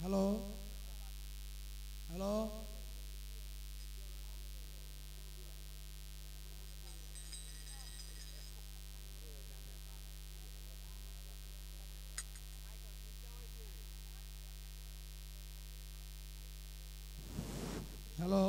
Hello hello hello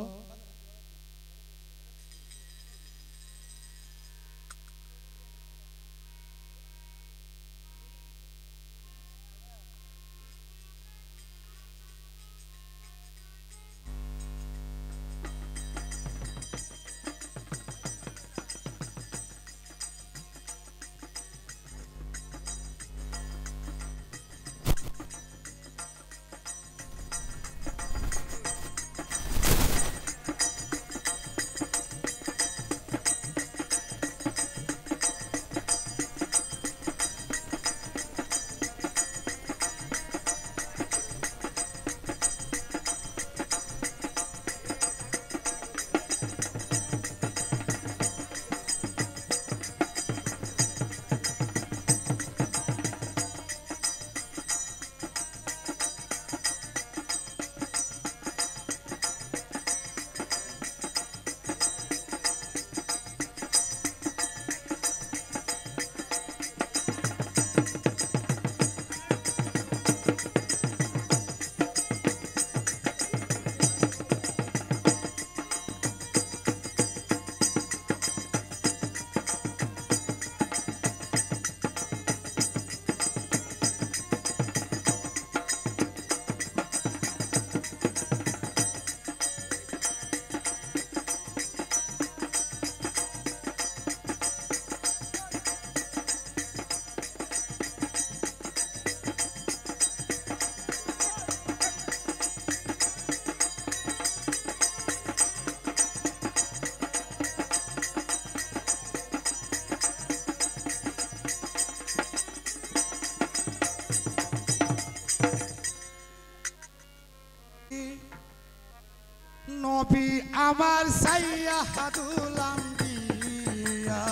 নবী আমার সাইয়া হাদুলাম দিয়া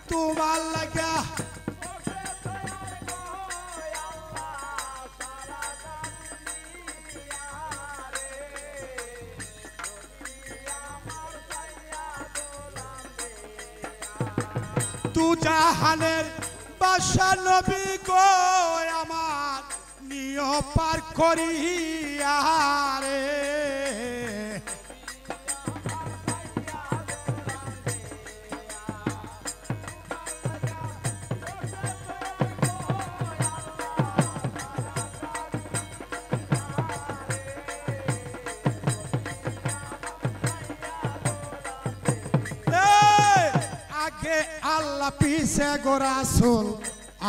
তোমার লাগা তু জাহানের বাদশা নবী গো আমার নিয় পার করিয়া রে আল্লাহ পিছে গো রাসূল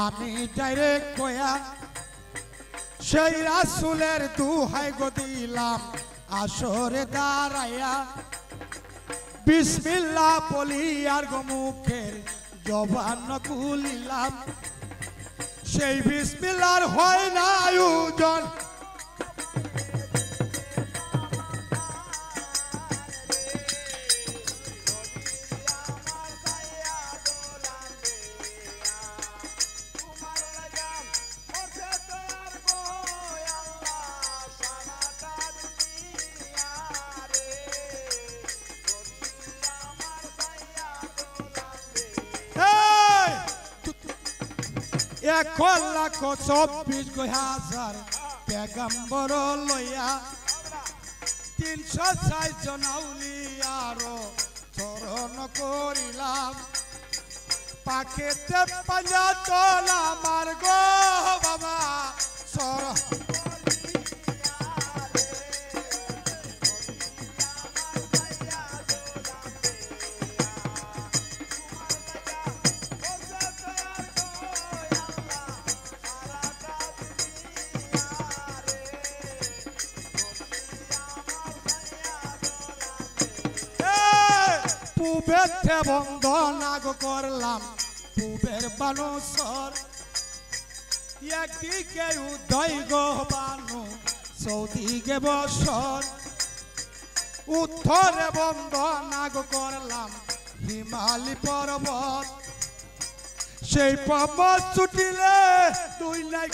আমি ডাইরেক্ট কয়া সেই রাসূলের দুহাই গো দিলাম আসরে দাঁড়াইয়া বিসমিল্লাহ বলি আর গো মুখের জবান খুলিলাম সেই বিসমিল্লাহর হয় না আয়োজন এক লাখ 24,000 পেগম্বর লইয়া 360 জন আউলিয়ার চরণ করিলাম পাখেতে পাঞ্জা তোলা আমার গো বাবা সর পুবেতে বন্দনা গো করলাম পুবের বানসর একদিকে উদয় গো বানু চৌদিকে বসর উত্তরে বন্দনা গো করলাম হিমালয় পর্বত সেই পর্বত ছুটিলে দুই নাই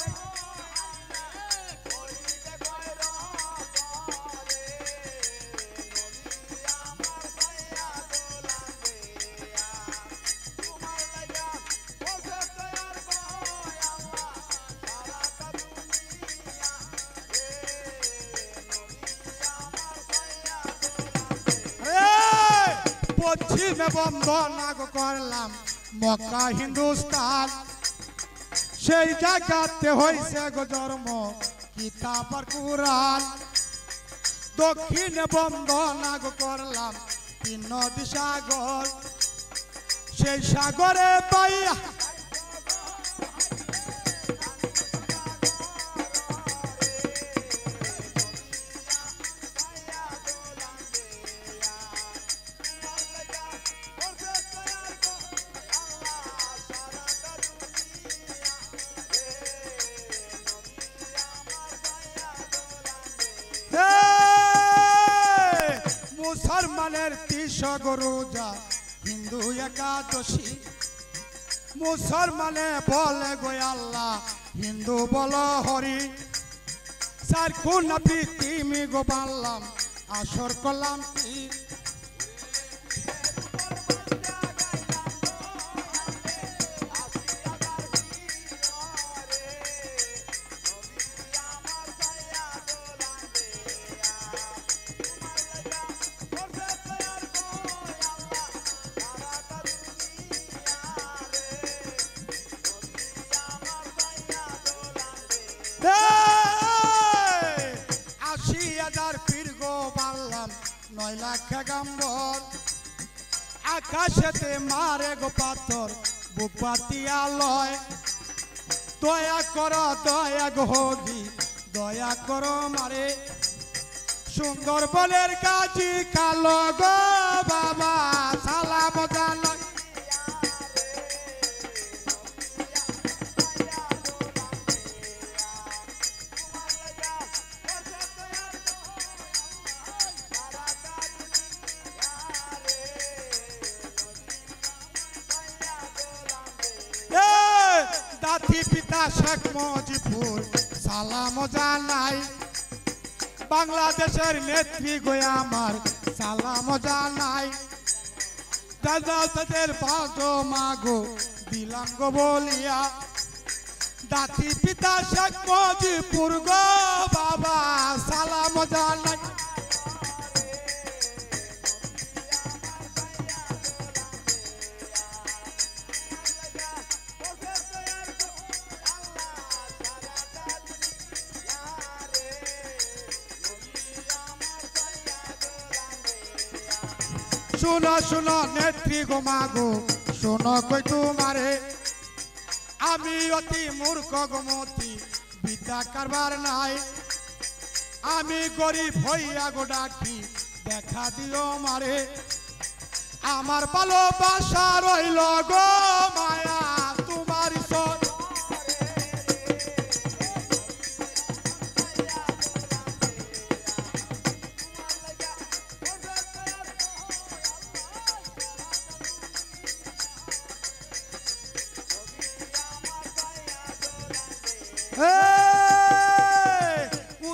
পশ্চিমে বন্দনা করলাম মক্কা হিন্দুস্তান সেই জায়গাতে হইছে গো জন্ম কিতাব আর কুরআন দক্ষিণে বন্দনা করলাম তিন নদী সাগর সেই সাগরে পাইয়া মুসলমানের ৩০ রোজা হিন্দু একাদশী মুসলমানে বলে গো আল্লাহ হিন্দু বল হরি চার কোন পৃথিবী গো বানলাম আসর করলাম কি নয় লাখ গাম্বর আকাশেতে মারে গো পাথর বুক পাতিয়া লয় দয়া কর দয়া গো হরি দয়া কর মারে সুন্দরবনের গাছি কালো গো বাবা সালাম জানাই জাতি পিতা শেখ মুজিবুর সালাম জানাই বাংলাদেশের নেত্রী গো আমার সালাম জানাই দাদাদের বাজো মাগো দিলাম গো বলিয়া জাতি পিতা শেখ মুজিবুর গো বাবা সালাম জানাই শুনো শুনো নেত্রী গো মাগো শোনো কই তোমারে আমি অতি মূর্খ গোমতি বিদ্যা কারবার নাই আমি গরিব হইয়া গো ডাকি দেখা দিও মারে আমার ভালোবাসা রইল গো মায়া তোমারই সর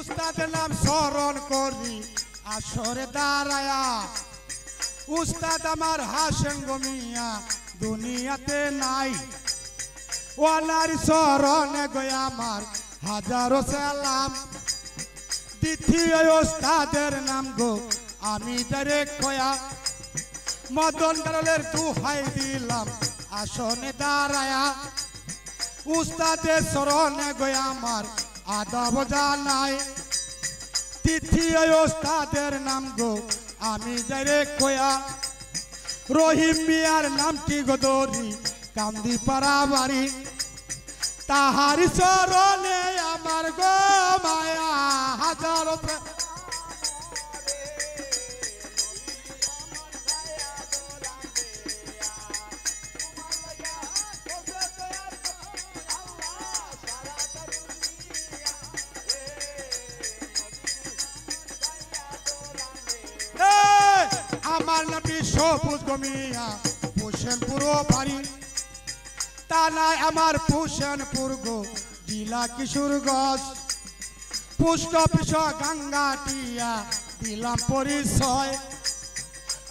উস্তাদের নাম স্মরণ করি আসরে দাঁড়ায়া উস্তাদ আমার হাসেন গো মিয়া দুনিয়াতে নাই ওয়ালার স্মরণে গো আমার হাজারো সালাম দ্বিতীয় উস্তাদের নাম গো আমি ডাইরেক্ট কয়া মদন দালালের দুহাই দিলাম আসনে দাঁড়ায়া উস্তাদের স্মরণে গো আমার আদাব জানাই তৃতীয় উস্তাদের নাম গো আমি ডাইরেক্ট কয়া রহিম মিয়ার নামটি গো দরি কান্দি পাড়া বাড়ি তাহারি স্মরণে আমার গো মায়া হাজারো আমার নামটি সবুজ গো মিয়া হোসেনপুর বাড়ি তা নাই আমার হোসেনপুর গো জেলা কিশোরগঞ্জ পোস্ট অফিস গাঙ্গাটিয়া দিলাম পরিচয়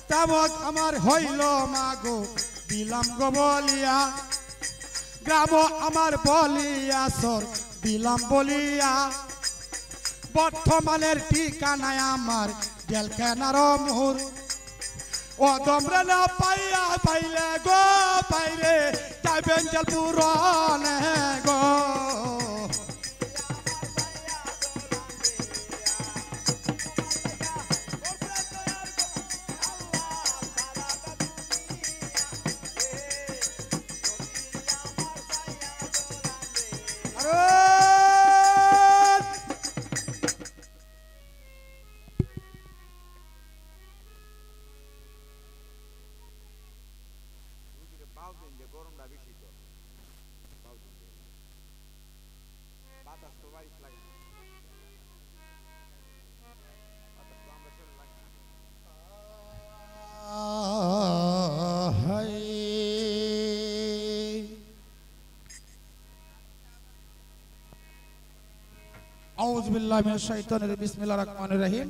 তেমন আমার হইল মাগো দিলাম গো বলিয়া গ্রাম আমার বলিয়া সর দিলাম বলিয়া বর্তমানের ঠিকানায় আমার জেলখানার মোহর ও তোমরা না পাইয়া পাইলে গো পাইরে যাইবেন জল পুরানে গো আউযুবিল্লাহি মিনাশ শাইতানির বিসমিল্লাহির রহমানির রহিম।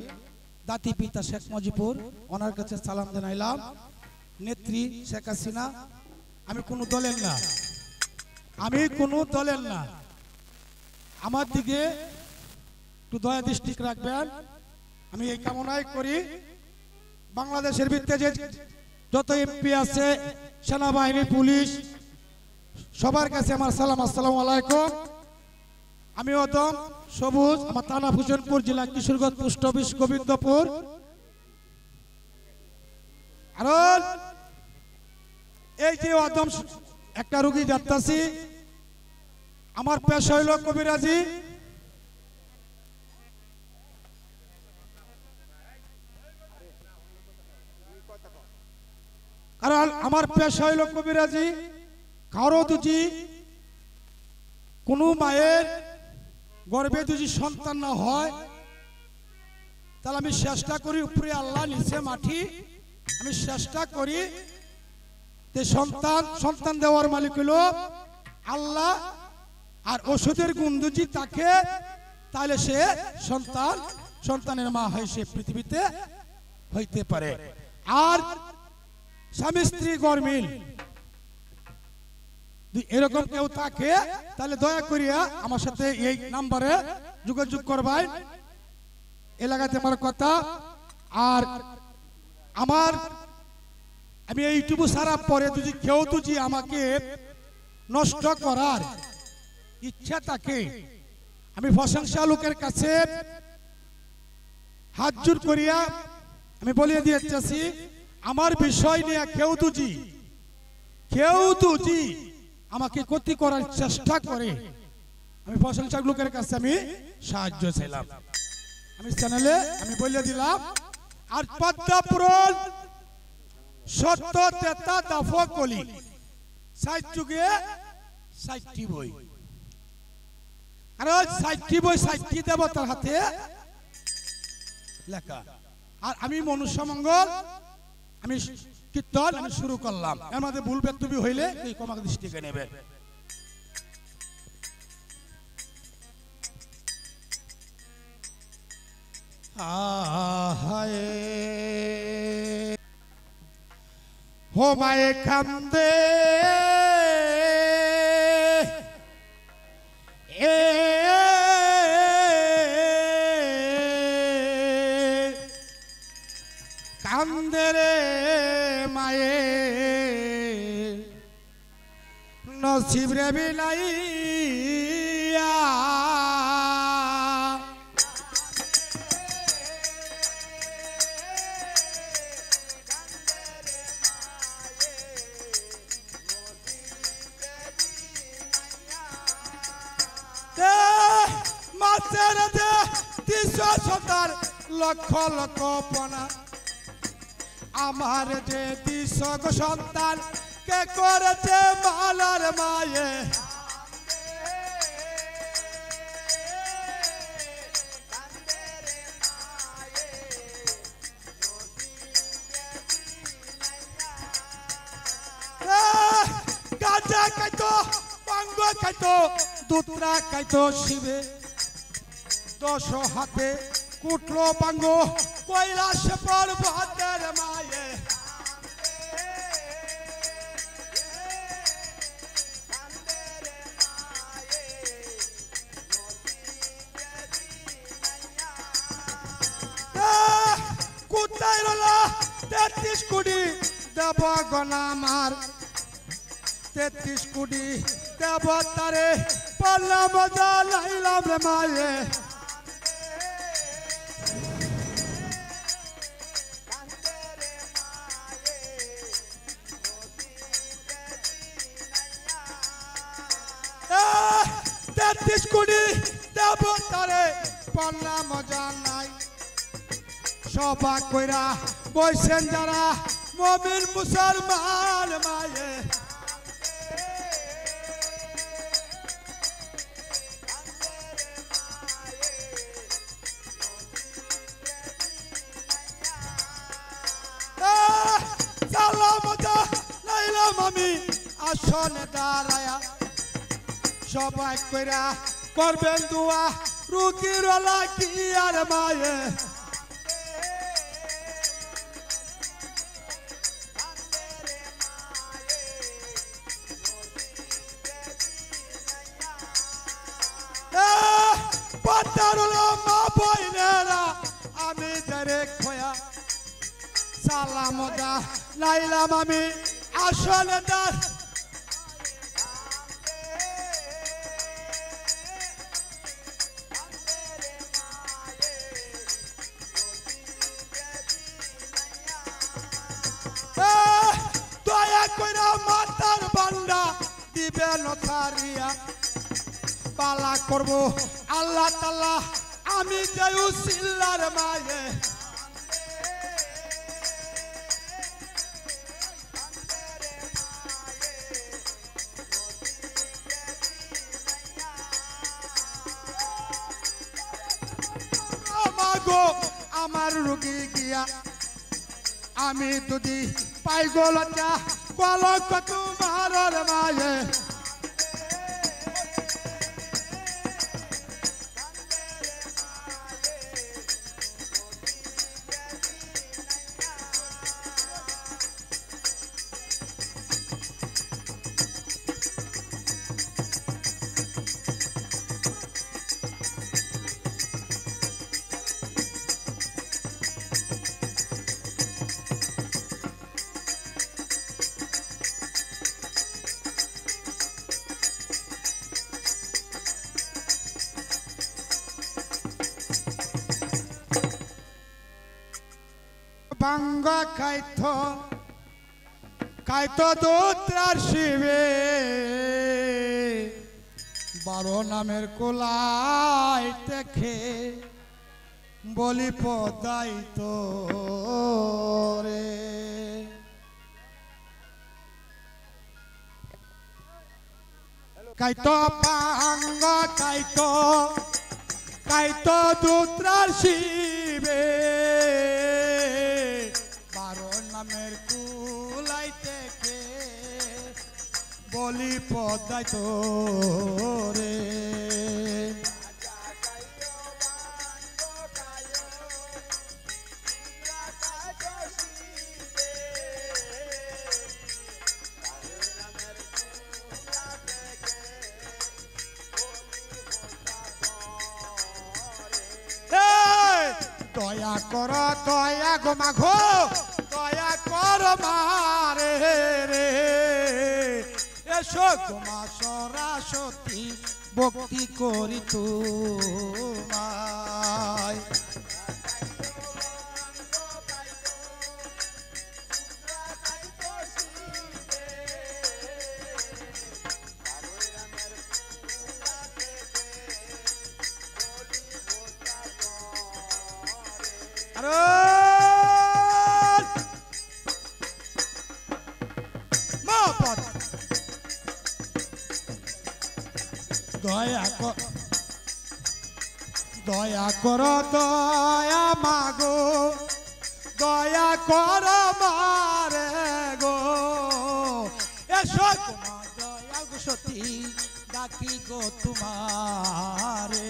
দাতি পিতা শেখ মুজিবুর ওনার কাছে সালাম জানাইলাম। নেত্রী শেখ হাসিনা, আমি কোনো দলের না, আমি কোনো দলের না, আমার দিকে একটু দয়া দৃষ্টি রাখবেন। আমি এই কামনাই করি বাংলাদেশের ভিতরে যে যত এমপি আছে, সেনাবাহিনী, পুলিশ, সবার কাছে আমার সালাম, আসসালামু আলাইকুম। আমি অদম সবুজ, আমার থানা হোসেনপুর, জেলা কিশোরগঞ্জ, পোস্ট অফিস গোবিন্দপুর। কারণ এই যে অদম একটা রোগী যাত্রাছি, আমার পেশা হইল কবিরাজি। কারণ আমার পেশা হইল কবিরাজি। কারো যদি কোনো মায়ের গর্ভে যদি সন্তান না হয়, তাহলে আমি চেষ্টা করি, উপরে আল্লাহ নিচে মাটি, আমি চেষ্টা করি যে সন্তান দেওয়ার মালিক হইল আল্লাহ। আর ওষুধের গুণ যদি তাকে, তাহলে সে সন্তানের মা হয়, সে পৃথিবীতে হইতে পারে। আর স্বামী স্ত্রী গরমিল এরকম কেউ থাকে, তাহলে দয়া করিয়া আমার সাথে এই নাম্বারে যোগাযোগ করবেন। এলাকাতে আমার কথা। আর আমি এই ইউটিউব সারা পরে যদি কেউ যদি আমাকে নষ্ট করার ইচ্ছা থাকে, আমি প্রশংসা লোকের কাছে হাত জোর করিয়া আমি বলিয়ে দিয়ে চাচ্ছি, আমার বিষয় নিয়ে কেউ যদি আমাকে ক্ষতি করার চেষ্টা করে, আমি প্রশংসা লোকের কাছে আমি সাহায্য চাইলাম। আমি চ্যানেলে আমি বলে দিলাম। আর পদ্মাপুরন সত্য তেতা দাফ কলি 60 যুগে 60টি বই, আর 60টি বই 60টি দেবতার হাতে লেখা। আর আমি মনুষ্য মঙ্গল, আমি কীর্তন আমি শুরু করলাম। এর মধ্যে ভুল ব্যক্তি হইলে এই কমাকে দৃষ্টিকে নেবে। হো মায়ে কান্দে কান্দে রে মায়ে, নসিব রে বিলাইয়া মাসের দে 300 লক্ষ লক্ষ পনা, আমার যে 300 সন্তান কে করেছে মালার মায়ে। গাঁজা খাইতো, ভাঙ্গ খাইতো, দুধরা খাইতো শিবে, 10 হাতে কুটলো ভাঙ্গ কৈলাস পর্বতের মায়ে। কোথায় রলো 33 কোটি দেবগণ আমার 33 কোটি দেবতারে পারলাম জ্বালাইলাম রে মায়ে তেত্রিশ কোটি দেবতারে পারলাম জানাই সভা কইরা বইছেন যারা মুমিন মুসলমান মায়ে আমি আসনে দাঁড়ায়া সবাই কইরা করবেন দোয়া রুগীর লাগি আর মায়ে মা বইনেরা আমি যারে খোয়া সালাম দা লাইলাম আমি আসলে দার দয়া কইরা মাতার বান্দা দিবেন ছাড়িয়া পালা করব আল্লাহ তাআলা আমি যাই উসিলার মায়ে আমার রুগী গিয়া আমি যদি পাই গোলটা কলঙ্ক তোমার মায়ে বাঙ্গা খাইতো দোত্রার শিবে 12 নামের কোলাই দেখে বলি পদাইতো রে খাইতো বাঙ্গা খাইতো দোত্রার শিবে নামের কুলাই থেকে বলি পদাইতো রে দয়া কর দয়া গো মাঘো দয়া কর মারে রে এসো তোমা সরাসতি ভক্তি করি তোমায় দয়া কর দয়া মাগো দয়া কর মারে গো এসো তোমার দয়া গো সতী ডাকি গো তোমারে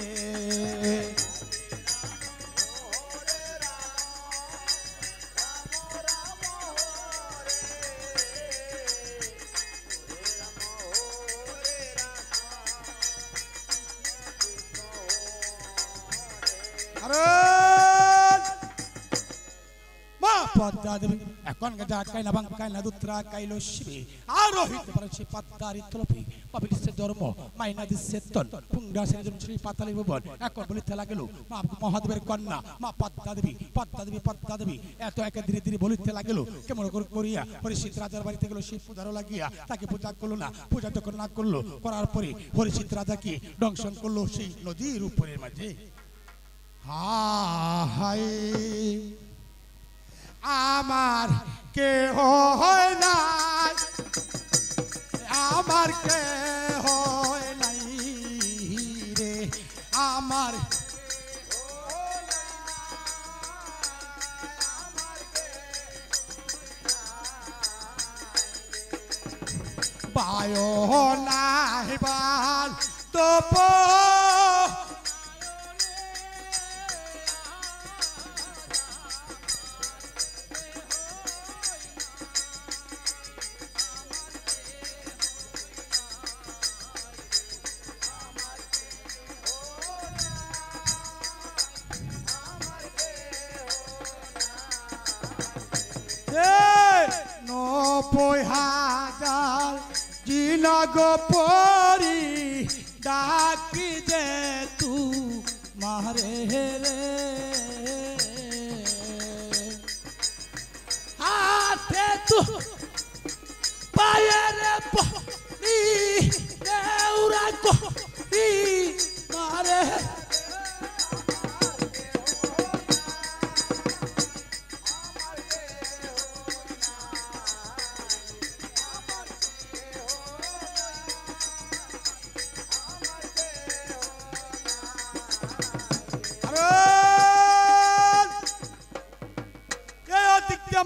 পদ্মা দেবী এখন গজা কাইনা বাং কাইনা দুত্রা কাইলো শিবে আর হইতে পারে সে পদ্মারি তলপি পাবিছে ধর্ম মাইনা দিছে তন পুংডা সেজন শ্রী পাতালি ভুবন এখন বলিতে লাগিল মা মহাদেবের কন্যা মা পদ্মা দেবী পদ্মা দেবী পদ্মা দেবী এত একে ধীরে ধীরে বলিতে লাগিল কেমন করিয়া হরিশিত রাজার বাড়িতে গেল সেই পূজারও লাগিয়া তাকে পূজা করলো না পূজা যখন না করলো করার পরে হরিশিত রাজাকে দংশন করলো সেই নদীর উপরের মাঝে হাই আমার কেহ হয় না আমার কেহ হয় নাই রে আমার বায়ো নাই বাল তোপ হাজার জিনগ পরি ডাকি যে তু মারে রে হাতে তু পায়ের পরি দেউরা করি মারে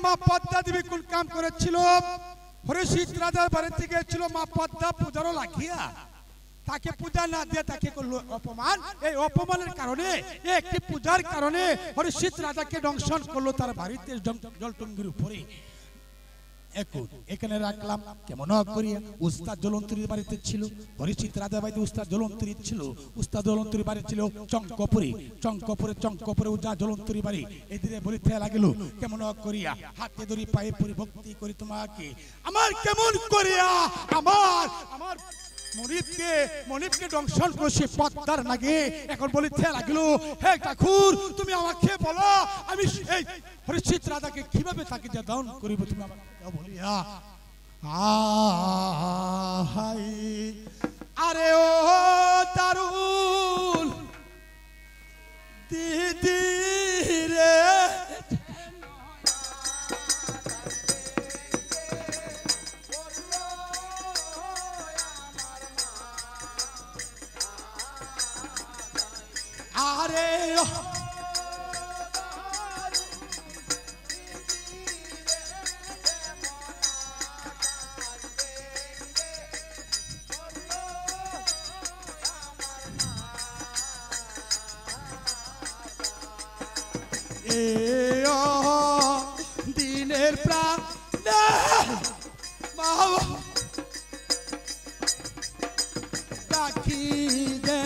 মা পদ্মা দেবী কোন কাম করেছিল হরিশিত রাজার বাড়িতে গিয়েছিল মা পদ্মা পূজারও লাগিয়া তাকে পূজা না দিয়ে তাকে করলো অপমান এই অপমানের কারণে একটি পূজার কারণে হরিশিত রাজাকে দংশন করলো তার বাড়িতে জলটুঙ্গির উপরে এখন এখানে রাখলাম কেমন করিয়া উস্তাদ জলন্তরীর বাড়িতে ছিল হরিশিত রাজার বাড়িতে উস্তাদ জলন্তরী ছিল উস্তাদ জলন্তরীর বাড়ি ছিল চঙ্কপুরে উজা জলন্তরী বাড়ি এদিকে বলিতে লাগিল কেমন করিয়া হাতে ধরি পায়ে পরি ভক্তি করি তোমাকে আমার কেমন করিয়া আমার আমার মনিবকে দংশন করছে পদ্মার নাগে এখন বলিতে লাগিল হে ঠাকুর তুমি আমাকে বলো আমি এই হরিশিত রাজাকে কিভাবে তাকে যে দান করিব তুমি আমাকে বলিয়া হাই আরে ও তারুল দিদি রে আরে দিনের প্রাণ ডাকি দে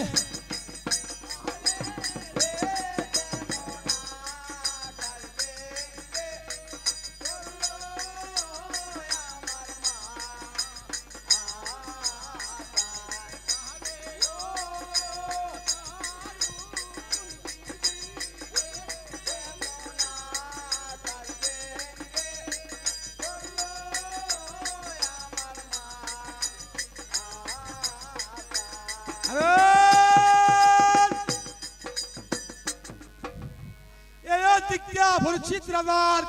হরিশিত রাজার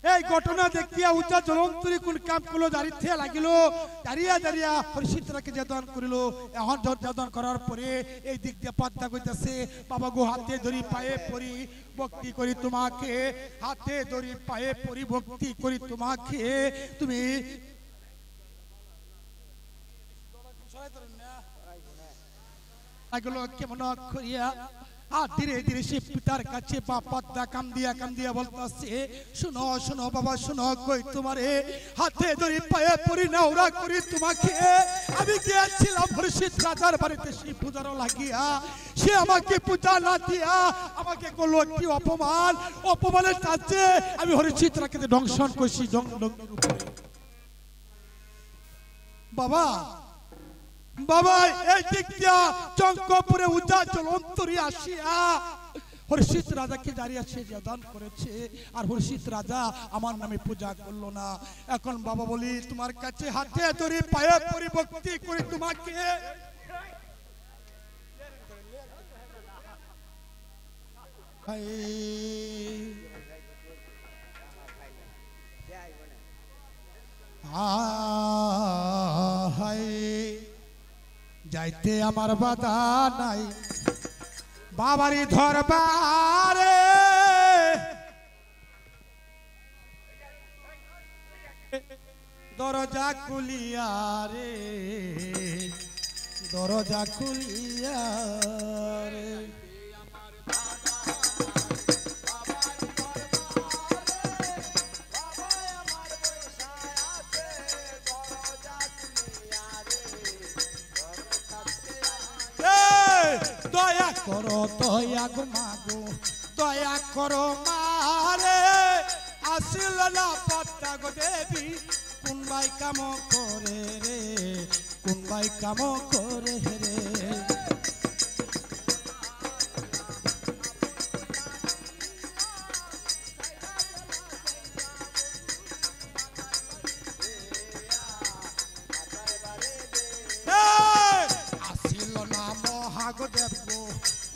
এই ঘটনা দেখিয়া উচ্চ জলন্তরী কোন কাম করলো দাঁড়িয়ে লাগিল দাঁড়িয়া হরিশিত রাজাকে যেদন করিল এখন যেদন করার পরে এই দিক দিয়ে পদ্মা কইতাছে বাবা গো হাতে ধরি পায়ে পরি ভক্তি করি তোমাকে হাতে ধরি পায়ে পরি ভক্তি করি তোমাকে তুমি কেমন করিয়া আর ধীরে ধীরে সে পিতার কাছে বা পদ্মা কাম দিয়া বলতেছে, শুনো শুনো বাবা শুনো, কই তোমারে হাতে ধরে পায়ে পড়ি নাওরা করি তোমাকে আমি গিয়েছিলাম হরিষিত রাজার বাড়িতে সেই পূজারও লাগিয়া, সে আমাকে পূজা না দিয়া আমাকে করলো কি অপমান, অপমানের কাছে আমি হরিষিত রাজাকে দংশন করছি। বাবা বাবা এই দিক দিয়া চঙ্কপুরে উজা জলন্তরী আসিয়া হরিষিত রাজাকে দাঁড়িয়ে সে দান করেছে, আর হরিষিত রাজা আমার নামে পূজা করলো না। এখন বাবা বলি তোমার কাছে হাতে ধরে পায়ে পড়ি ভক্তি করে তোমাকে যাইতে আমার বাধা নাই বাবারি ধরবারে, দরজা খুলিয়া রে দরজা খুলিয়া রে। দয়া করো দয়া গো মাগো দয়া করো মারে, আসিল না পদ্মা গো দেবী কোন ভাই কাম করে রে, কোন ভাই কাম করে রে।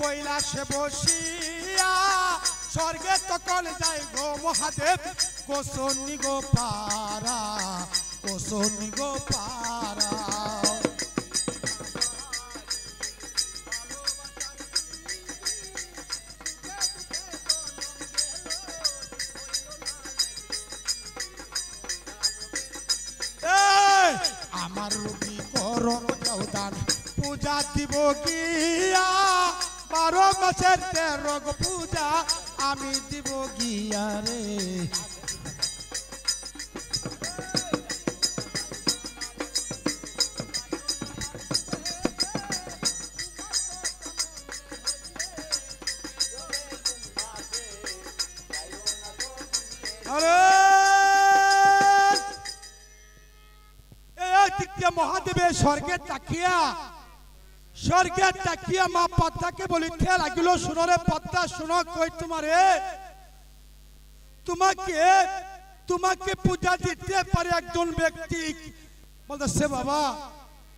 কৈলাসে বসিয়া স্বর্গে তখন যাই গো মহাদেব, কোসনি গো পারা কোসনি গো পারা। আমার রুগী করো দান পূজা দিব গিয়া, 12 মাসের 13 পূজা আমি দিব গিয়া রে। মহাদেবের স্বর্গে তাকিয়া মা পদ্মাকে বলিতে লাগিল, শুনো রে পদ্মা শুনো, কই তোমারে তোমাকে পূজা দিতে পারে একজন ব্যক্তি। বলতেছে বাবা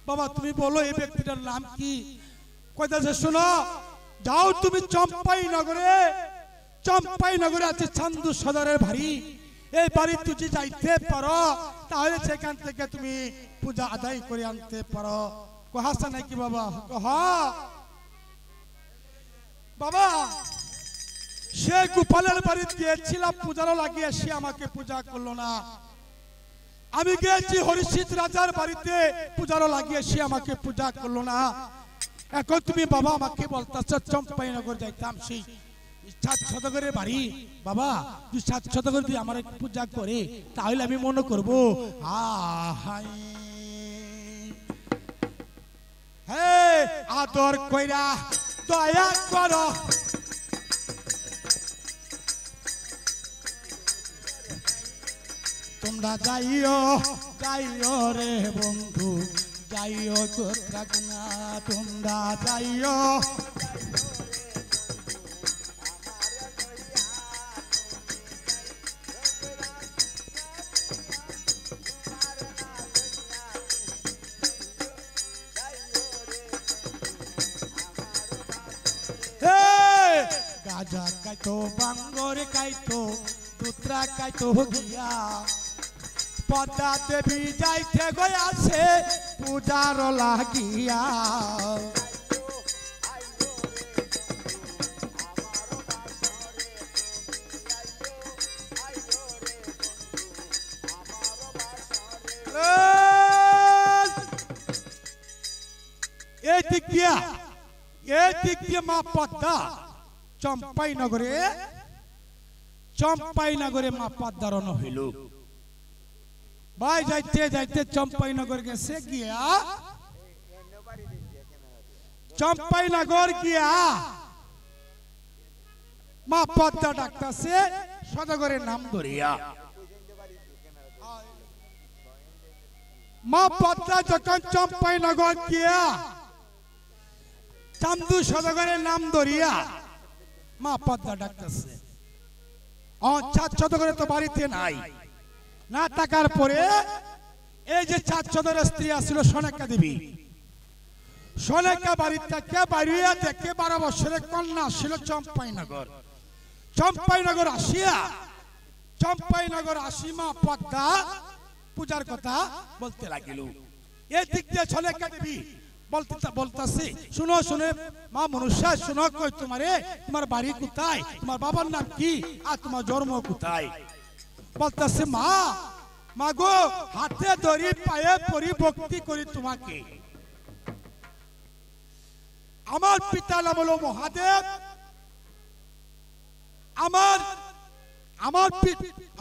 বাবা তুমি বলো এই ব্যক্তিটার নাম কি? কইতাছে শুনো, যাও তুমি চম্পাই নগরে আছে চান্দু সদরের বাড়ি, এই বাড়ি তুমি যাইতে পারো, তাহলে সেখান থেকে তুমি পূজা আদায় করে আনতে পারো। কহাসা নাকি বাবা? বাবা সে গোপালের বাড়ি গিয়েছিলাম পূজারও লাগিয়ে, সে আমাকে পূজা করলো না। আমি গিয়েছি হরিষিত রাজার বাড়িতে পূজারও লাগিয়ে, সে আমাকে পূজা করলো না। এখন তুমি বাবা আমাকে বলতেছ চম্পাইনগর যাইতাম, সেই 7 শতকের বাড়ি। বাবা তুই 7 শতকের তুই আমার পূজা করে, তাহলে আমি মনে করবো আদর কইরা দয়া করো, তোমরা যাইও রে বন্ধু, যাইও কোথাক না, তোমরা যাইও। গাজা কাইতো বাঙ্গর কাইতো দুত্রা কাইতো গিয়া, পদ্মা দেবী যাইতে গয়াছে পূজার লাগিয়া। এই দিক দিয়া মা পদ্মা চম্পাইনগরে মা পদ্মারণ হইল। ভাই যাইতে যাইতে চম্পাইনগর গেছে, গিয়া চম্পাইনগর গিয়া মা পদ্মা ডাকতেছে সদাগরের নাম ধরিয়া। মা পদ্মা যখন চম্পাইনগর গিয়া চান্দু সদাগরের নাম ধরিয়া মা পদ্মা ডাকতেছে, চাঁদ সদাগরের তো বাড়িতে নাই, না থাকার পরে এই যে চাঁদ সদাগরের স্ত্রী আসছিল সনেকা দেবী, সনেকা বাড়ির থেকে বাড়িয়া দেখে 12 বছরের কন্যা ছিল চম্পাইনগর। চম্পাইনগর আসি মা পদ্মা পূজার কথা বলতে লাগিল। এই দিক দিয়ে সনেকা দেবী বলতেছি, শুনো শুনে মা মনুষ্যা, শুনো, কই তোমার বাড়ি কোথায়, তোমার বাবার নাম কি, আর তোমার জন্ম কোথায়? বলতেছে, মা গো, হাতে ধরি পায়ে পরি ভক্তি করি তোমাকে। আমার পিতা নাম হলো মহাদেব,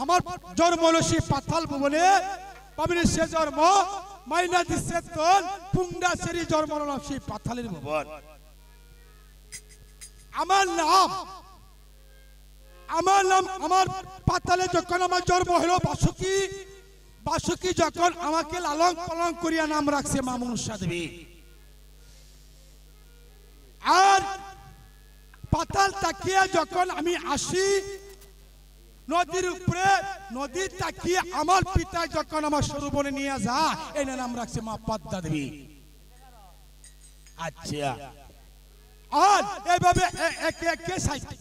আমার জন্ম হলো সেই পাতাল ভুবনে, পাবনি সে জন্ম মাইনা দিচ্ছে তোর পুংডা সেরি জন্ম হলো সেই পাতালের ভুবন। আমার নাম আমার পাতালে যখন আমার জন্ম হলো বাসুকি যখন আমাকে লালন পালন করিয়া নাম রাখছে মা মনুষ্যা দেবী। আর পাতাল তাকিয়ে যখন আমি আসি নদীর উপরে, নদী তাকিয়ে আমার পিতা যখন আমার সরোবরে নিয়ে যায়, এই নাম রাখছে মা পদ্মা দেবী। আচ্ছা, আর এইভাবে একে একে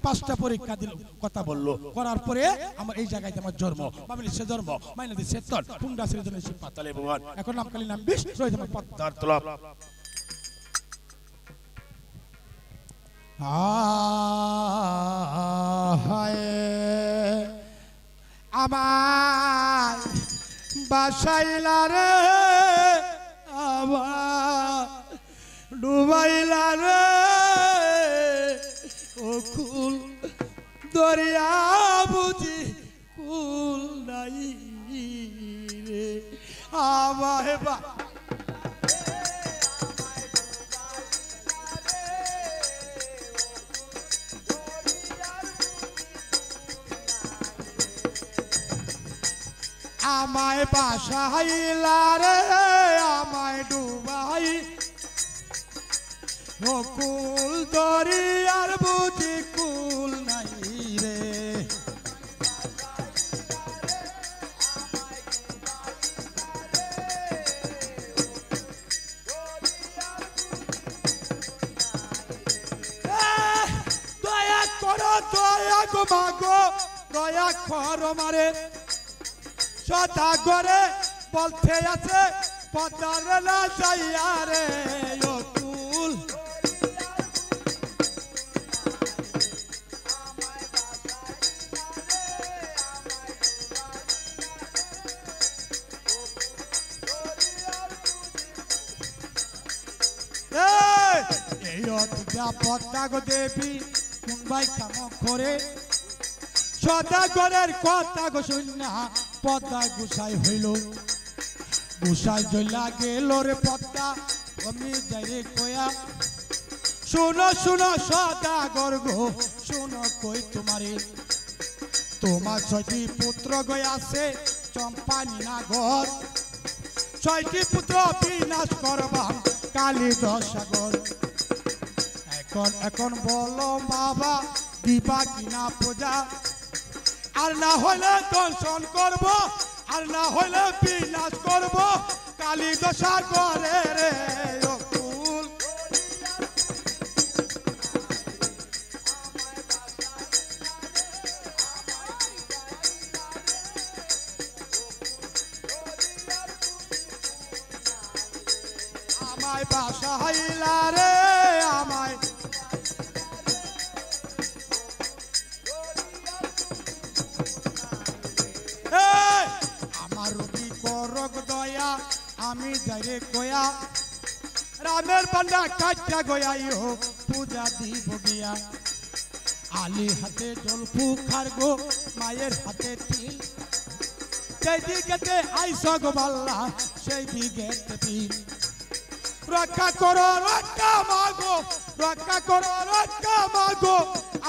5টা পরীক্ষা দিল, কথা বললো, করার পরে আমার এই জায়গায় আমার জন্ম, বাবলি সে জন্ম মাইনা দিছে তোর পুংডা সেরি জন্য সেই পাতালে ভুবন। এখন নামকালী নাম বিষ রয়েছে আমার পদ্মার তলব। আমার বাসাইলা রে, আমার ডুবাইলা রে, ও কুল দরিয়া বুঝি কুল নাই রে, আমায় আমায় বাসাইলা রে, আমায় ডুবাই, ও কুল দরিয়ার বুঝি কুল নাই রে। দয়া করো, দয়া গো মাগো, দয়া করো মারে, সদা করে বলতে আছে পদ্মার না যাইয়া রে, ও কুল এই পদ্মা গো দেবী মুম্বাই কাম করে, সদাগরের কথা গো শুনা পদ্মা গুসাই হইল, গুসাই জইলা গেল রে পদ্মা আমি যাই কয়া। শুনো শুনো সদাগর গো, শুনো কই তোমার 6টি পুত্র গো আছে চম্পাইনগর, 6টি পুত্র বিনাশ করবা কালী দশাগর। এখন বলো বাবা দিবা কিনা পূজা, আর না হইলে দর্শন করব, আর না হইলে বিনাশ করব কালী দশা করে রে, ও কুল আমায় বাসাইলা রে, আমায় আমার রবি করক দয়া আমি যাই কয়া, রামের বান্ডা কাটা গয়াইও পূজা দিব গিয়া। আলী হাতে জলফু খারগো মায়ের হাতে তিল সেই দিকেতে আইস গো বাল্লা সেই দিকেতে তিল রক্ষা করো রক্ষা মাগো রক্ষা করো রক্ষা মাগো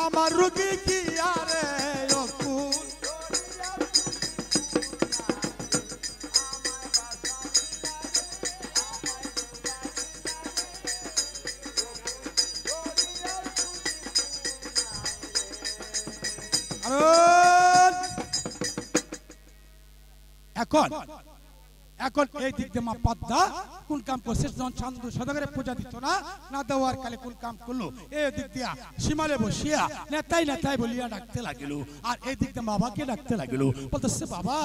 আমার রুগী কি আরে অকুল এখন এখন এই দিক দিয়ে মা পদ্মা কোন কাম করছে যখন চান্দু সদাগরে পূজা দিত না না দেওয়ার কালে কোন কাম করলো এই দিক দিয়া সীমালে বসিয়া নেতাই নেতাই বলিয়া ডাকতে লাগিল আর এই দিক দিয়ে বাবাকে ডাকতে লাগিল বলতেছে বাবা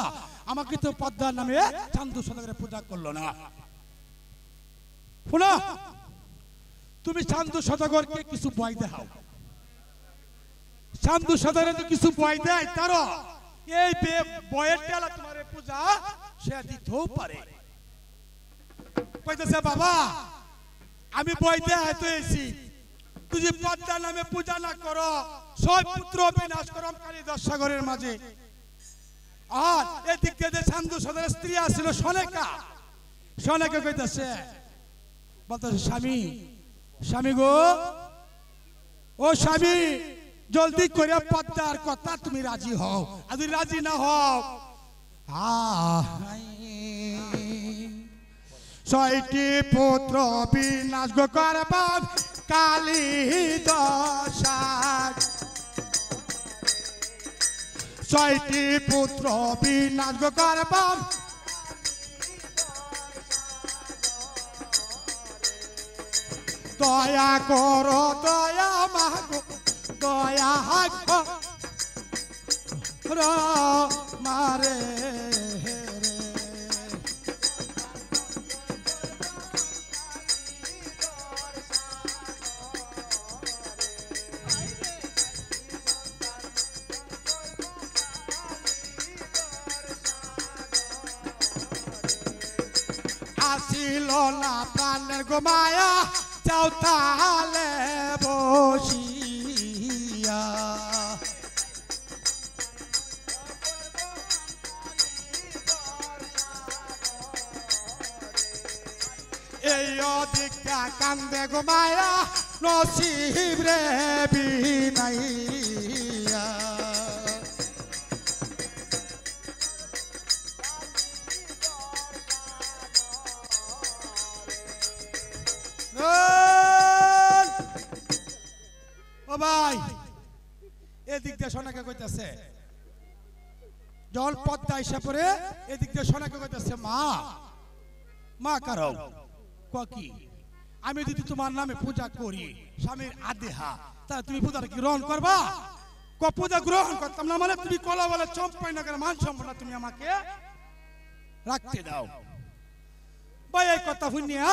আমাকে তো পদ্মার নামে চান্দু সদাগরে পূজা করলো না শুনো তুমি চান্দু সদাগরকে কিছু বই দেখাও চান্দু সদাগরে কিছু বই দেয় তার এই বয়ের টেলা তোমার পূজা সে দিতেও পারে কইতেছে বাবা আমি বই দেয় তো এসি তুই যে পদ্মার নামে পূজা না করো সব পুত্র বিনাশ করম কালী দশসাগরের মাঝে আর এদিক থেকে চান্দু সদাগরের স্ত্রী আসছিল সনেকা সনেকা কইতেছে বলতেছে স্বামী স্বামী গো ও স্বামী জলদি করে পদ্মার কথা তুমি রাজি হও আর যদি রাজি না হও ছয়টি পুত্র বিনাশ গো করবাম কালী দশার ছয়টি পুত্র বিনাশ গো করবাম দয়া করো দয়া মাগো দয়া করো মারে আসিল না প্রাণের গো মায়া চৌতালে বসিয়া এই অধিকা কান্দে গো মায়া নসিব রে বিনাইয়া ও ভাই এদিক দিয়ে সোনাকে কইতাছে জল পদ্মা এসে পড়ে এদিক দিয়ে সোনাকে কইতাছে মা মা কারো কি আমি যদি তোমার নামে পূজা করি স্বামীর আদেহা তাহলে তুমি পূজাটা গ্রহণ করবা পূজা গ্রহণ করতাম না মানে তুমি কলা বলে চম্পাই না মান সম্পূর্ণ তুমি আমাকে রাখতে দাও ভাই এই কথা শুনিয়া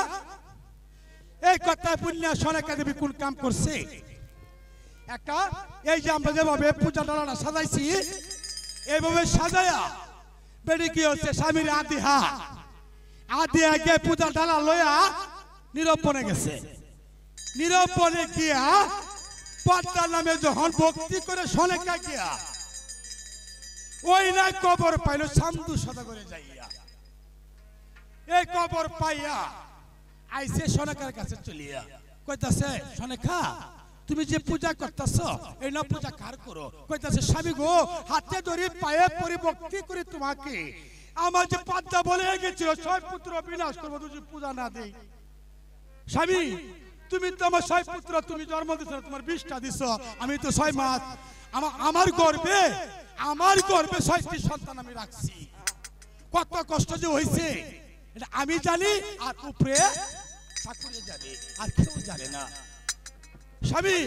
এই কথা শুনিয়া সোনাকে দেবী কোন কাম করছে একটা এই যে আমরা যেভাবে পূজা ডালাটা সাজাইছি এইভাবে সাজায়া বেড়ে কি হচ্ছে স্বামীর আদিহা আদিহা গিয়ে পূজা ডালা লইয়া নিরূপণে গেছে নিরূপণে গিয়া পদ্মার নামে যখন ভক্তি করে সোনেকা গিয়া ওই না কবর পাইল চান্দু সদাগরে যাইয়া এই কবর পাইয়া আইসে সোনেকার কাছে চলিয়া কইতাছে সোনেকা তুমি যে পূজা করতেছ এই না পূজা কার করো কইতাছে স্বামী গো হাতে ধরে পায়ে পরি ভক্তি করে তোমাকে আমার যে পদ্মা বলে গেছিল ছয় পুত্র বিনাশ করবো তুমি পূজা না দেই স্বামী তুমি তো আমার ছয় পুত্র তুমি জন্ম দিছ তোমার 20টা দিছ আমি তো 6 মাস আমার গর্ভে 6টি সন্তান আমি রাখছি কত কষ্ট যে হইছে এটা আমি জানি আর উপরে ঠাকুরে জানে আর কেউ জানে না স্বামী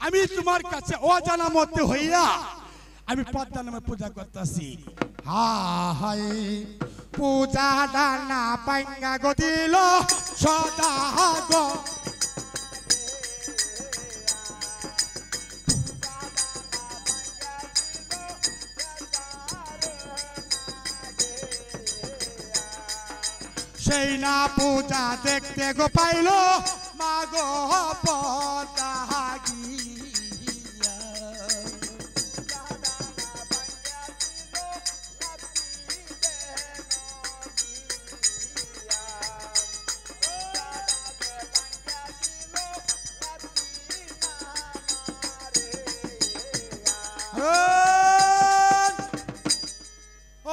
আমি তোমার কাছে অজানা মতে হইয়া আমি পদ্মা নামে পূজা করতেছি হাই পূজা ডানা পাঙ্গা গো দিল সদা গো সেই না পূজা দেখতে গো পাইল মা গো পদ্মা গিয়া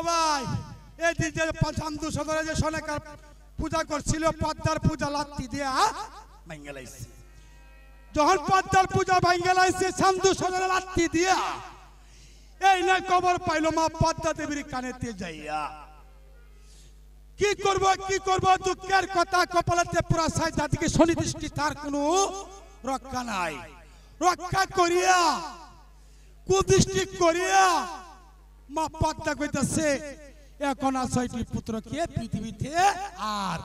ভাই এই যে চান্দু সদরে যে সোনাকার পূজা করছিল পদ্মার পূজা লাত্তি দিয়া ভাঙ্গে লাইছে যখন পদ্মার পূজা ভাঙ্গে লাইছে চান্দু সদরে লাত্তি দিয়া এই না খবর পাইলো মা পদ্মা দেবীর কানেতে যাইয়া কি করব দুঃখের কথা কপালেতে পুরা সাই জাতিকে শনি দৃষ্টি তার কোনো রক্ষা নাই রক্ষা করিয়া কুদৃষ্টি করিয়া মা পদ্মা কইতাছে এখন আর 6টি পুত্রকে পৃথিবীতে আর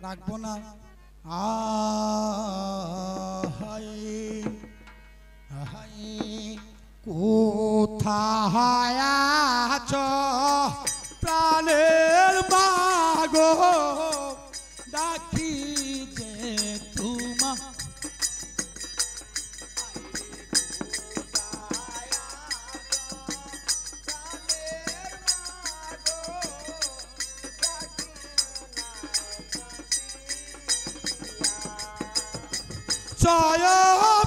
রাখবো না কোথায় আছো প্রাণের মাগো ডাকি যে তোমা জয়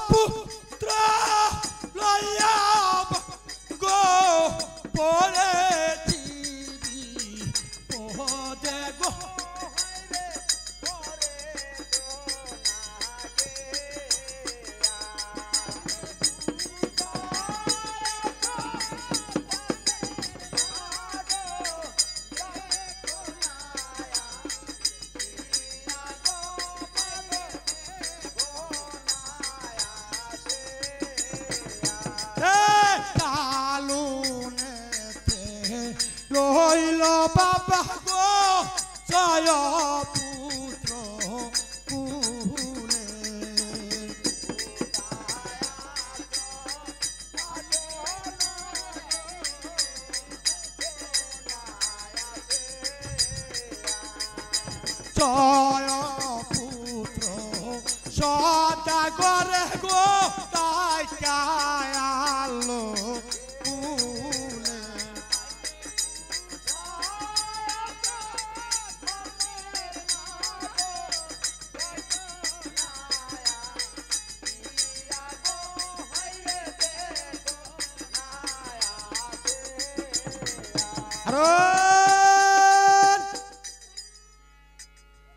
পুত্র লয়া গো পরে পদে গো লইল বাবা গো জয় পুত্র কুলে জয় পুত্র সদা করে গো তাই আলো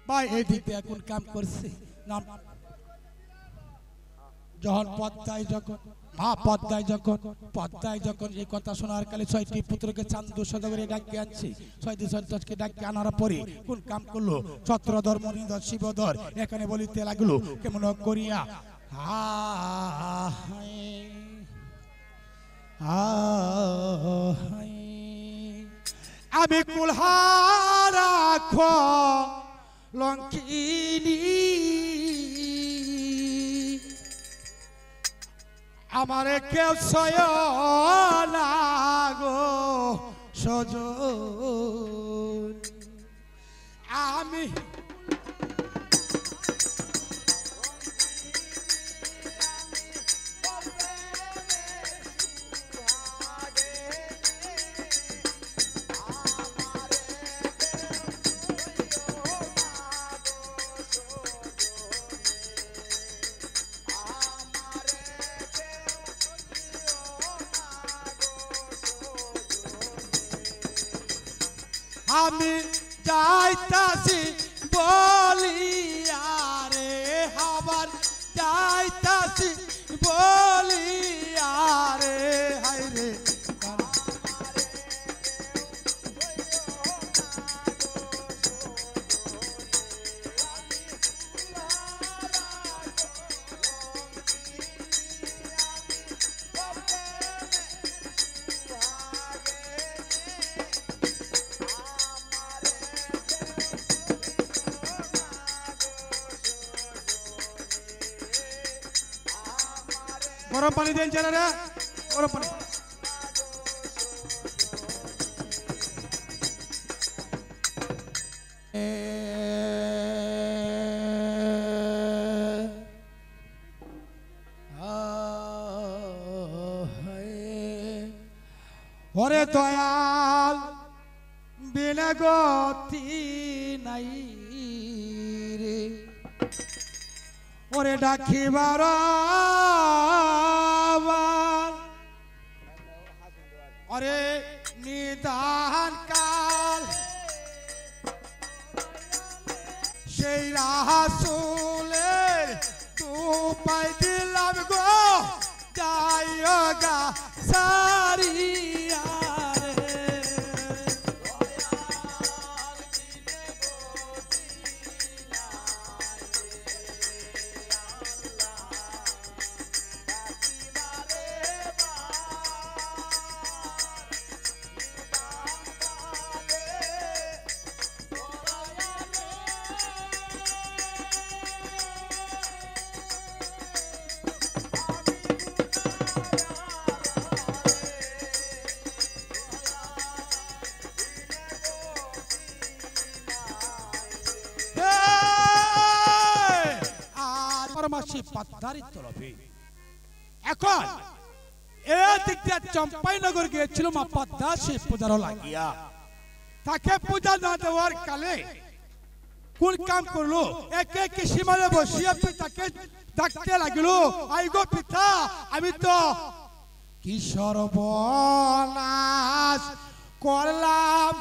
ভাই এই দিকে এখন কাম করছে যখন পদ্মায় যখন মা পদ্মায় যখন এই কথা শোনার কালে 6টি পুত্রকে চান্দু সদরে ডাকিয়ে আনছে 6টি সন্তানকে ডাকিয়ে আনার পরে কোন কাম করলো ছত্রধর মণিধর শিবধর এখানে বলিতে লাগলো কেমন করিয়া আমি কুলহারা লঙ্কিনী আমারে কেউ সয় না গো সজন আমি আমি যাইতাছি বলিয়া রে আবার যাইতাছি বলিয়া রে হাই রে গরম পানি দেন ছেলেরা গরম পানি ওরে দয়াল বিনা গতি নাই রে ওরে ডাকিবার ওরে নিদান কাল সেই রাসূলের তুপাই দিলাম গো যাইও গা সারিয়া মাসে পাতারির তরফে এখন এদিক দিয়ে চম্পাইনগর গিয়েছিল মা পদ্মা সে পূজার লাগিয়া তাকে পূজা না দেওয়ার কালে কোন কাম করলো একে একে সীমানে বসিয়া পিতাকে ডাকতে লাগিল আই গো পিতা আমি তো কি সর্বনাশ করলাম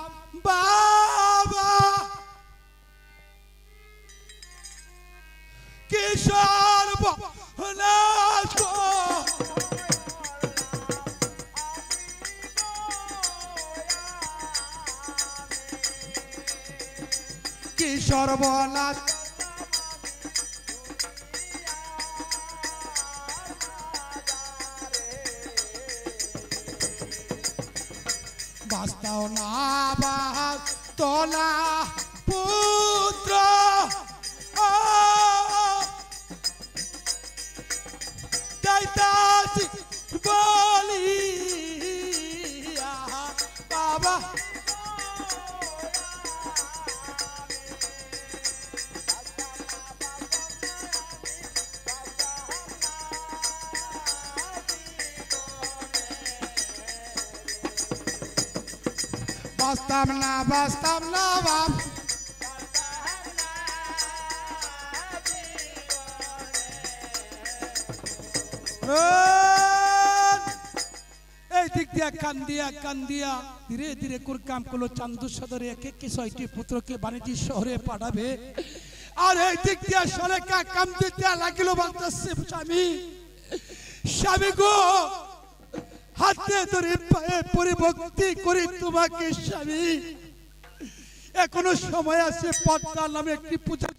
বাবা কি সর্বনাশ কি সর্বনাশ বাস্তাও না বাস তোলা পুত্র দাইতাছি বলিয়া বাবা বাস্তাম না বাপ এই দিক দিয়া কান্দিয়া ধীরে ধীরে কাম করলো চান্দু সদরে এক এক ৬টি পুত্রকে বাণিজ্য শহরে পাঠাবে আর এই দিক দিয়া সরেকা কাম দিতে লাগিল বলতেছে স্বামী গো হাতে ধরে পায়ে পরিভক্তি করি তোমাকে স্বামী এখনো সময় আছে পদ্মা নামে একটি পূজা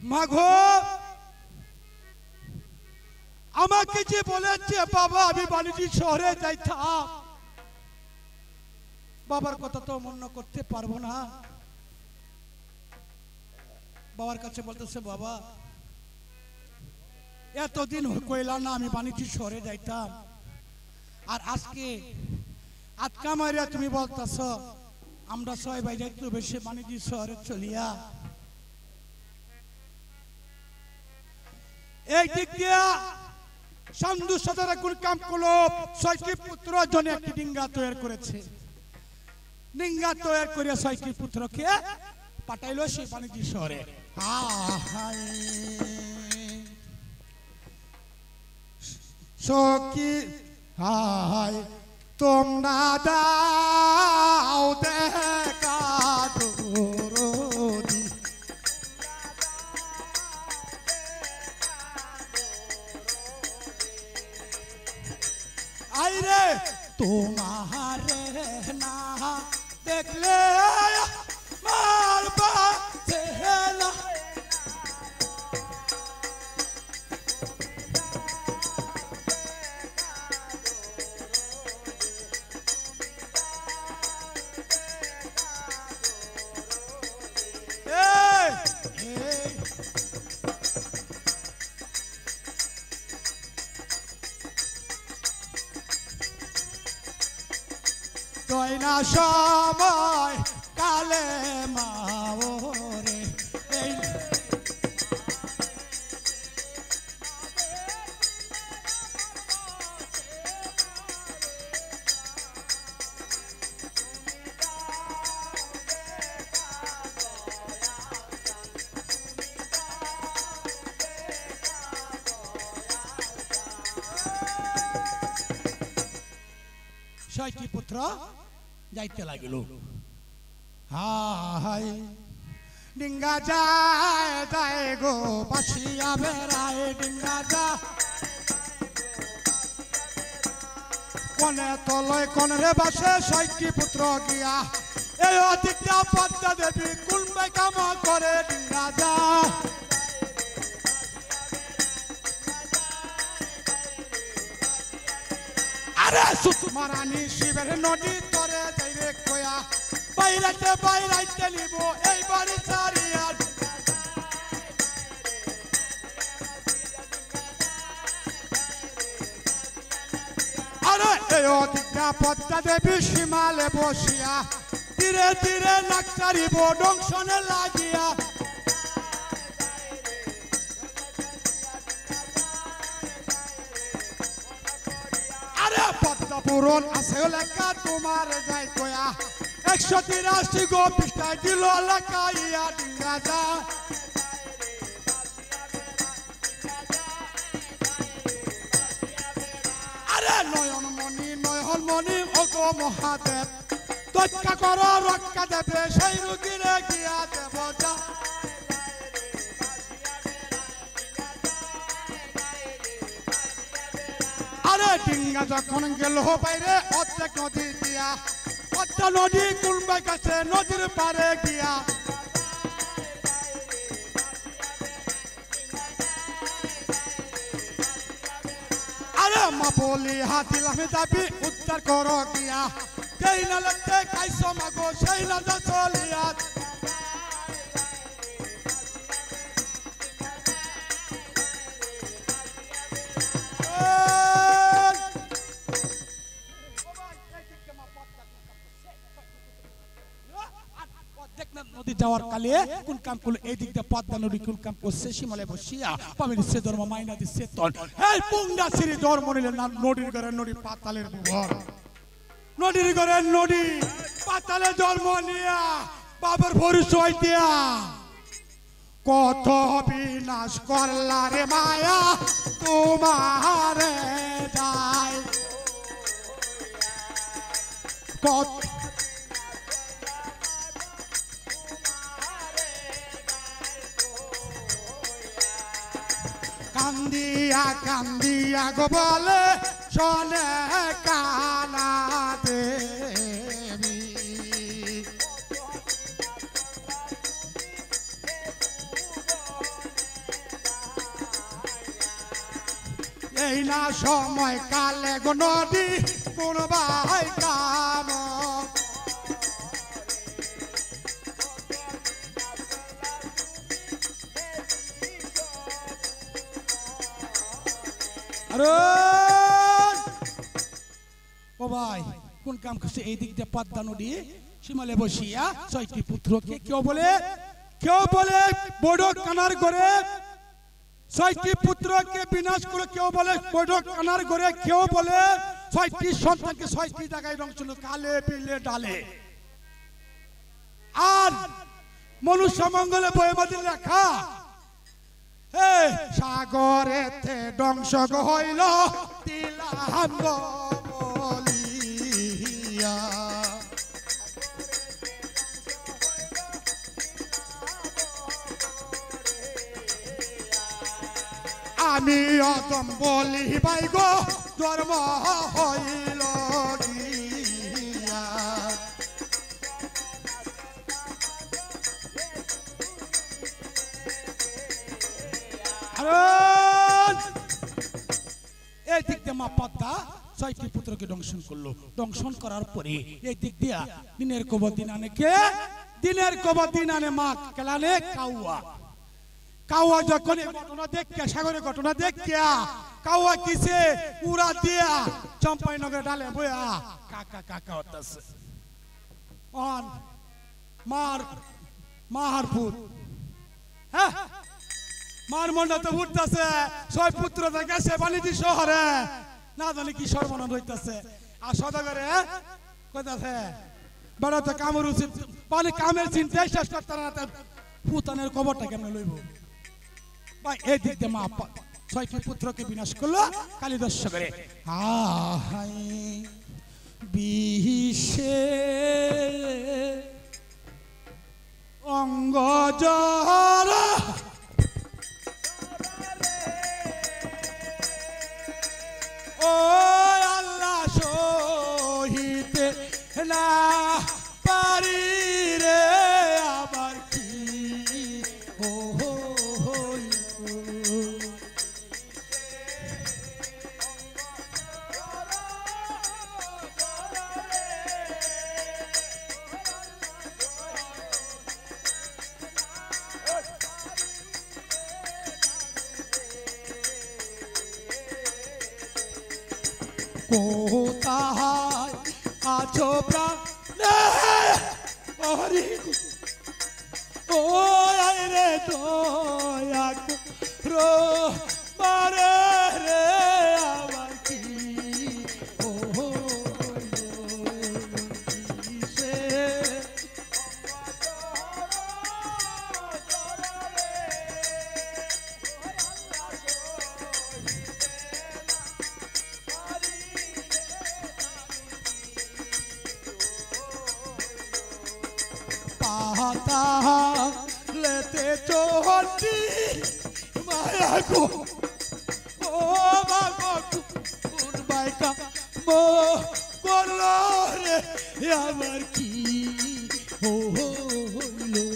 মাগো আমাকে যে বলেছে বাবা আমি বাণিজ্য শহরে যাইতাম, বাবার কথা তো মনে করতে পারবো না। বাবার কাছে বলতেছে বাবা এতদিন কইলা না আমি বাণিজ্য শহরে যাইতাম, আর আজকে আটকা মারিয়া তুমি বলতেছ আমরা সবাই ভাই যাইতে বেশি বাণিজ্য শহরে চলিয়া। এই দিক দিয়া সান্ধু সদর কোন কাম করলো, 6টি পুত্র জনে একটি ডিঙ্গা তৈরি করেছে। ডিঙ্গা তৈরি করে 6টি পুত্রকে পাঠাইলো সেই বাণিজ্য শহরে। সখী হায় তোমরা দাও দেখা দরদি, আইরে তোমারে না দেখলে মারবা চেহারা। তয়না সময় কালে মাওরে এই ছয়টি পুত্র যাইতে লাগিল। হাই ডিঙ্গা যায় যায় গো বাসিয়া বেড়ায়, ডিঙ্গা যা কনে তলয় কনরে বাসে 6টি পুত্র গিয়া। এই অধিকটা পদ্মা দেবী কোন কাম করে ডিঙ্গা যা। আরে সুষমা রানী শিবের নদী তরে যাইরে কয়া, বাইরাতে বাইরাইতে নিব এই বাড়ি ছাড়িয়া। আরে এই অধিকটা পদ্মা দেবী সীমালে বসিয়া, ধীরে ধীরে নাক ছাড়িব দংশনে লাগিয়া। পূরণ আছে লেখা তোমার যাই কয়া, 183 গো পৃষ্ঠায় দিল লেখাইয়া ডিঙ্গা যা। আরে নয়ন মণি ওগো মহাদেব, রক্ষা করো রক্ষা দেবে সেই রুগীরে গিয়া দেব যা। আরে ডিঙ্গা যখন গেল বাইরে অর্ধেক নদী দিয়া, অর্ধা নদী কুলবাই কাছে নদীর পারে গিয়া। আরে মা বলি হাতিলাম যাবি উদ্ধার করো গিয়া, যেই না লাগতে কাইছো মাগো সেই না চলিয়া। নদী যাওয়ার কালে কোন কাম করলো, এই দিক দিয়ে পদ্মা নদী কোন কাম করছে সীমালে বসিয়া পাবে দিচ্ছে ধর্ম মাইনা দিচ্ছে তন। এই পুংডা সিঁড়ি ধর্ম নিলে না নদীর ঘরে নদী পাতালের বুভর, নদীর ঘরে নদী পাতালে জন্ম নিয়া বাবার পরিচয় দিয়া। কত বিনাশ করলা রে মায়া তোমারে যায়, কত কান্দিয়া কান্দিয়া গো বলে শোনে কানা দেবী। এই না সময় কালে গো নদী কোন ভাই কাম আরে ও ভাই কোন কাম করছে এই দিক দিয়ে পদ্মা নদী সীমালে বসিয়া 6টি পুত্রকে কেউ বলে বড় কানার করে 6টি পুত্রকে বিনাশ করে কেউ বলে বড় কানার করে কেউ বলে 6টি সন্তানকে 6টি জায়গায় ধ্বংস করলো কালে বিলে ডালে আর মনুষ্য মঙ্গলে বইবাদী লেখা এই সাগরেতে ধ্বংস হইল তিলাম বলিয়া আমি অদম বলি ভাই গো ধর্ম হইল গিয়া এই দিক দিয়ে মা পদ্মা 6টি পুত্রকে দংশন করলো দংশন করার পরে এই দিক দিয়া দিনের কবর দিন আনে মা কেলানে কাউয়া যখন ঘটনা দেখে সাগরের ঘটনা দেখিয়া কাউয়া কিসে উড়া দিয়া চম্পাইনগর ডালে বইয়া কাকা কাকা হতাছে অন মার পুত হ্যাঁ মার মনটা তো উঠতেছে 6 পুত্র গেছে বাণিজ্য শহরে না জানি কি সর্বনাশ হইতেছে আর সদাগরে কইতাছে বড় তো কামের উচিত মানে কামের চিন্তা শেষ করতে না পুতানের কবরটা কেমনে লইব ভাই এই দিক দিয়ে মা 6টি পুত্রকে বিনাশ করলো কালিদাস করে হাই বিশে অঙ্গ জরা ও আল্লাহ সহিতে না পারি রে আবার কি ও কোথায় আছো প্রাণে হরি ও রে দয়া করো মারে রে আমার কি ও সে लेते चोटी माया को ओ बाबा कुन बाई का मो बोलो रे यार की हो लो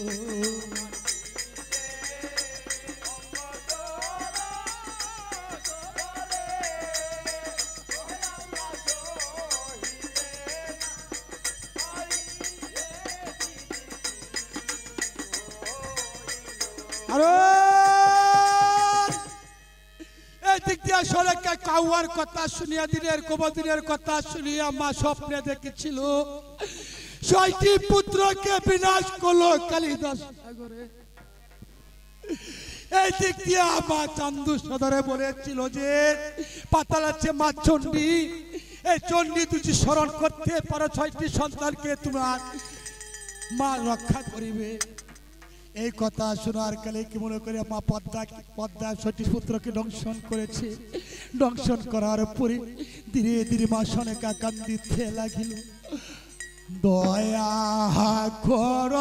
কাউয়ার কথা শুনিয়া দিনের কবদিনের কথা শুনিয়া মা স্বপ্নে দেখেছিল 6টি পুত্রকে বিনাশ করলো কালিদাস সাগরে এই দিক দিয়ে মা চান্দু সদরে বলেছিল যে পাতালাচ্ছে মা চণ্ডী এই চণ্ডী তুমি স্মরণ করতে পারো 6টি সন্তানকে তোমার মা রক্ষা করিবে এই কথা শোনার কালে কি মনে করে মা পদ্মা 6টি পুত্রকে দংশন করেছে দংশন করার পরে ধীরে ধীরে মা সনেকা কান্দিতে লাগিল দয়া কর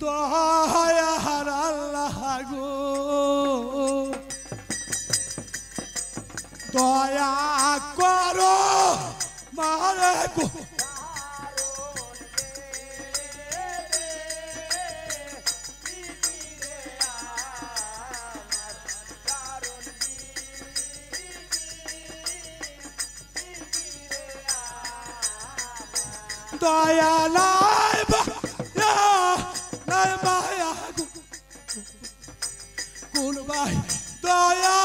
দয়ার আল্লাহ গো দয়া করো মারে গো দয়া নাই নাই মায়া কোন ভাই দয়া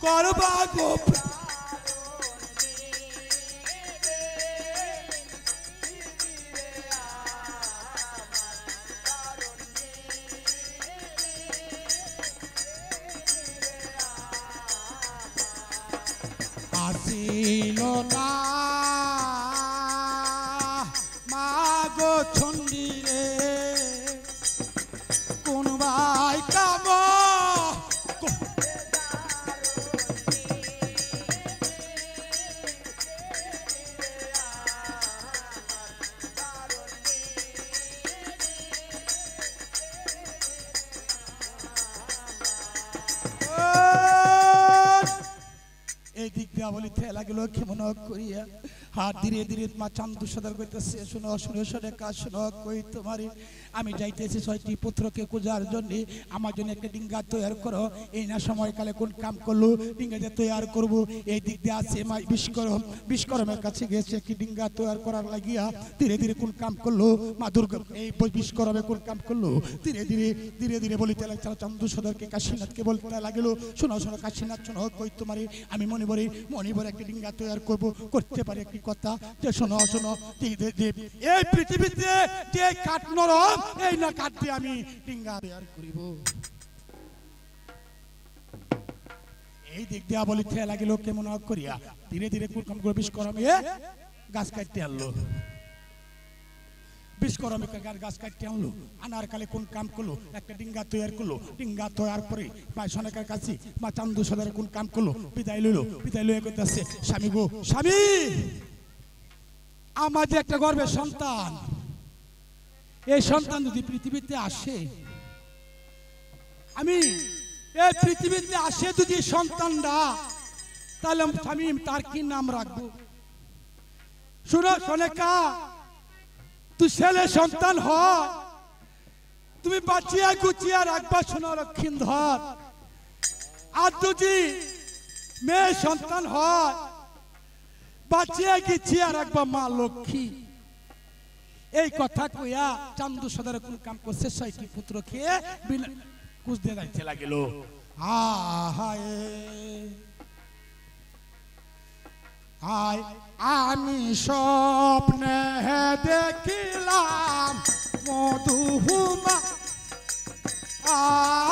করবা গো আসিল না মাগো ছন্দি রে কোন ভাই কাম এই দিক দিয়া বলি থেলা গেল কেমন করিয়া হাত ধীরে ধীরে মা চান্দু সদর কইতেছে শুনো শুনে শুনে কাজ শুনো কই তোমারে আমি যাইতেছি 6টি পুত্রকে পূজার জন্য আমার জন্য একটা ডিঙ্গা তৈরি করো এই না সময়কালে কোন কাম করলো ডিঙ্গা যে তৈরি করব এই দিক দিয়ে আছে মা বিশ্বকর্মের কাছে গেছে কি ডিঙ্গা তৈরি করার লাগিয়া ধীরে ধীরে কোন কাম করলো মা দুর্গা এই বিশ্বকর্মে কোন কাম করলো ধীরে ধীরে বলিতে লাগছে চান্দু সদরকে কাশীনাথকে বলতে লাগিলো শোনো শোনো কাশীনাথ শোনো কই তোমারে আমি মণিবরে একটা ডিঙ্গা তৈরি করব করতে পারি একটি কথা যে শোনো শোনো এই পৃথিবীতে যে কাঠ নরম এই না কাঠ দিয়ে আমি ডিঙ্গা তৈরি করিব এই দিক দিয়া বলি খেয়া লাগিল কেমন করিয়া ধীরে ধীরে কুরকাম করে বিশ্বকর্মে গাছ কাটতে আনলো বিশ্বকর্মে গাছ কাটতে আনলো আনার কালে কোন কাম করলো একটা ডিঙ্গা তৈরি করলো ডিঙ্গা তৈরি করে মা সনেকের কাছে মা চান্দু সদরে কোন কাম করলো বিদায় লইয়া করতেছে স্বামী গো স্বামী আমার যে একটা গর্বের সন্তান এই সন্তান যদি পৃথিবীতে আসে আমি এই পৃথিবীতে আসে যদি সন্তানটা তাহলে আমি তার কি নাম রাখবো শুনো সনেকা তুই ছেলে সন্তান হয় তুমি বাঁচিয়া গুছিয়া রাখবা শোনো লক্ষিন্দর আর যদি মেয়ে সন্তান হয় বাঁচিয়া গুছিয়া রাখবা মা লক্ষ্মী এই কথা কইয়া চান্দু সদরে কোন কাম করছে 6টি পুত্র খেয়ে কুচ দিয়ে যাইতে লাগিল আয় আমি স্বপ্নে দেখিলাম মধুমা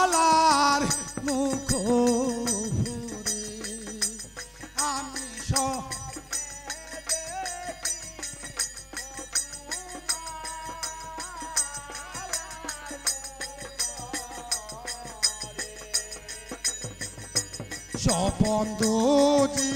আলার মুখ আমি বন্ধুজি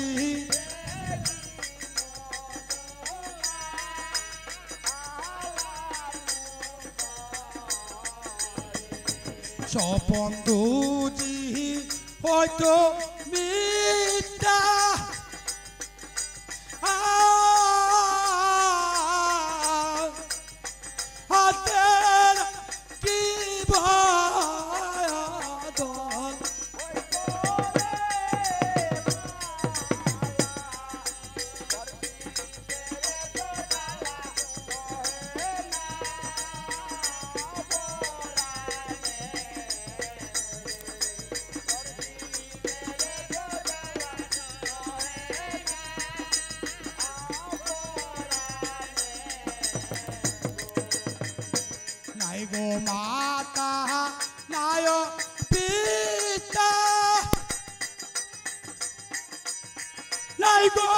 বন্ধুজি হয়তো মিথ্যা হাতের কি বাদল নাই গো মাতা নাই পিতা নাই গো